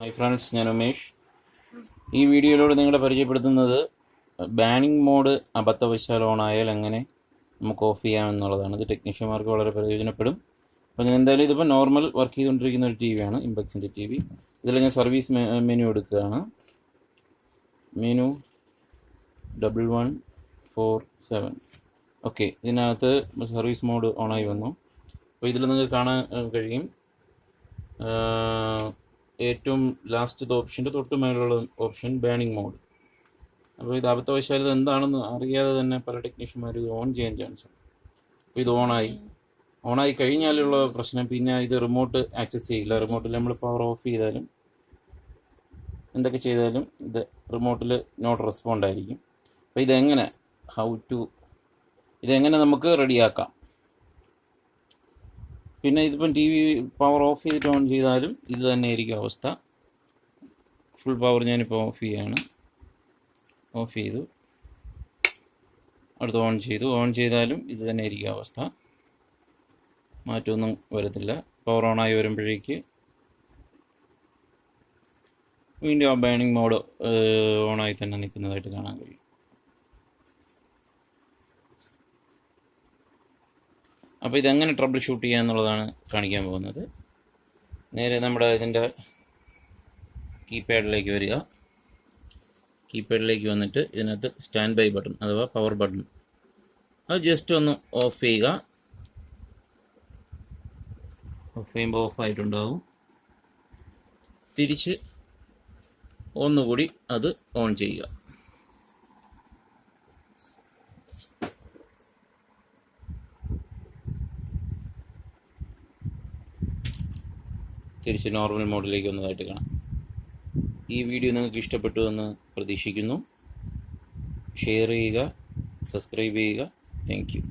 Hi friends, ഞാൻ ഉമേഷ്. ഈ വീഡിയോയിലൂടെ നിങ്ങളെ പരിചയപ്പെടുത്തുന്നത് ബാനിങ് മോഡ് അബദ്ധവശാൽ ഓണായാൽ എങ്ങനെ നമുക്ക് ഓഫ് ചെയ്യാമെന്നുള്ളതാണ്. ഇത് ടെക്നീഷ്യന്മാർക്ക് വളരെ പ്രയോജനപ്പെടും. അപ്പോൾ ഞാൻ എന്തായാലും ഇതിപ്പോൾ നോർമൽ വർക്ക് ചെയ്തുകൊണ്ടിരിക്കുന്ന ഒരു ടി വിയാണ്, ഇമ്പെക്സിൻ്റെ ടി വി. ഇതിൽ ഞാൻ സർവീസ് മെനു എടുക്കുകയാണ്. മെനു 1147. ഓക്കെ, ഇതിനകത്ത് സർവീസ് മോഡ് ഓണായി വന്നു. അപ്പോൾ ഇതിൽ നിങ്ങൾക്ക് കാണാൻ കഴിയും ഏറ്റവും ലാസ്റ്റത്തെ ഓപ്ഷൻ്റെ തൊട്ട് മേലുള്ള ഓപ്ഷൻ ബാനിങ് മോഡ്. അപ്പോൾ ഇത് അബദ്ധവശാൽ ഇത് എന്താണെന്ന് അറിയാതെ തന്നെ പല ടെക്നീഷ്യന്മാർ ഇത് ഓൺ ചെയ്യാൻ ചാൻസ് ഉണ്ട്. അപ്പോൾ ഇത് ഓണായി കഴിഞ്ഞാലുള്ള പ്രശ്നം, പിന്നെ ഇത് റിമോട്ട് ആക്സസ് ചെയ്യില്ല. റിമോട്ടിൽ നമ്മൾ പവർ ഓഫ് ചെയ്താലും എന്തൊക്കെ ചെയ്താലും ഇത് റിമോട്ടിൽ നോട്ട് റെസ്പോണ്ട് ആയിരിക്കും. അപ്പോൾ ഇതെങ്ങനെ നമുക്ക് റെഡിയാക്കാം. പിന്നെ ഇതിപ്പം ടി വി പവർ ഓഫ് ചെയ്തിട്ട് ഓൺ ചെയ്താലും ഇത് തന്നെയായിരിക്കും അവസ്ഥ. ഫുൾ പവർ ഞാനിപ്പോൾ ഓഫ് ചെയ്യാണ്. ഓഫ് ചെയ്തു, അടുത്ത് ഓൺ ചെയ്താലും ഇത് തന്നെയായിരിക്കും അവസ്ഥ. മാറ്റമൊന്നും വരത്തില്ല. പവർ ഓണായി വരുമ്പോഴേക്ക് വീണ്ടും ആ ബാനിങ് മോഡ് ഓണായി തന്നെ നിൽക്കുന്നതായിട്ട് കാണാൻ കഴിയും. അപ്പോൾ ഇതെങ്ങനെ ട്രബിൾ ഷൂട്ട് ചെയ്യുക എന്നുള്ളതാണ് കാണിക്കാൻ പോകുന്നത്. നേരെ നമ്മുടെ ഇതിൻ്റെ കീപാഡിലേക്ക് വരിക. കീപാഡിലേക്ക് വന്നിട്ട് ഇതിനകത്ത് സ്റ്റാൻഡ് ബൈ ബട്ടൺ അഥവാ പവർ ബട്ടൺ അത് ജസ്റ്റ് ഒന്ന് ഓഫ് ചെയ്യുക. ഓഫ് ചെയ്യുമ്പോൾ ഓഫായിട്ടുണ്ടാവും. തിരിച്ച് ഒന്നുകൂടി അത് ഓൺ ചെയ്യുക. തിരിച്ച് നോർമൽ മോഡിലേക്ക് വന്നതായിട്ട് കാണാം. ഈ വീഡിയോ നിങ്ങൾക്ക് ഇഷ്ടപ്പെട്ടു എന്ന് പ്രതീക്ഷിക്കുന്നു. ഷെയർ ചെയ്യുക, സബ്സ്ക്രൈബ് ചെയ്യുക. Thank you.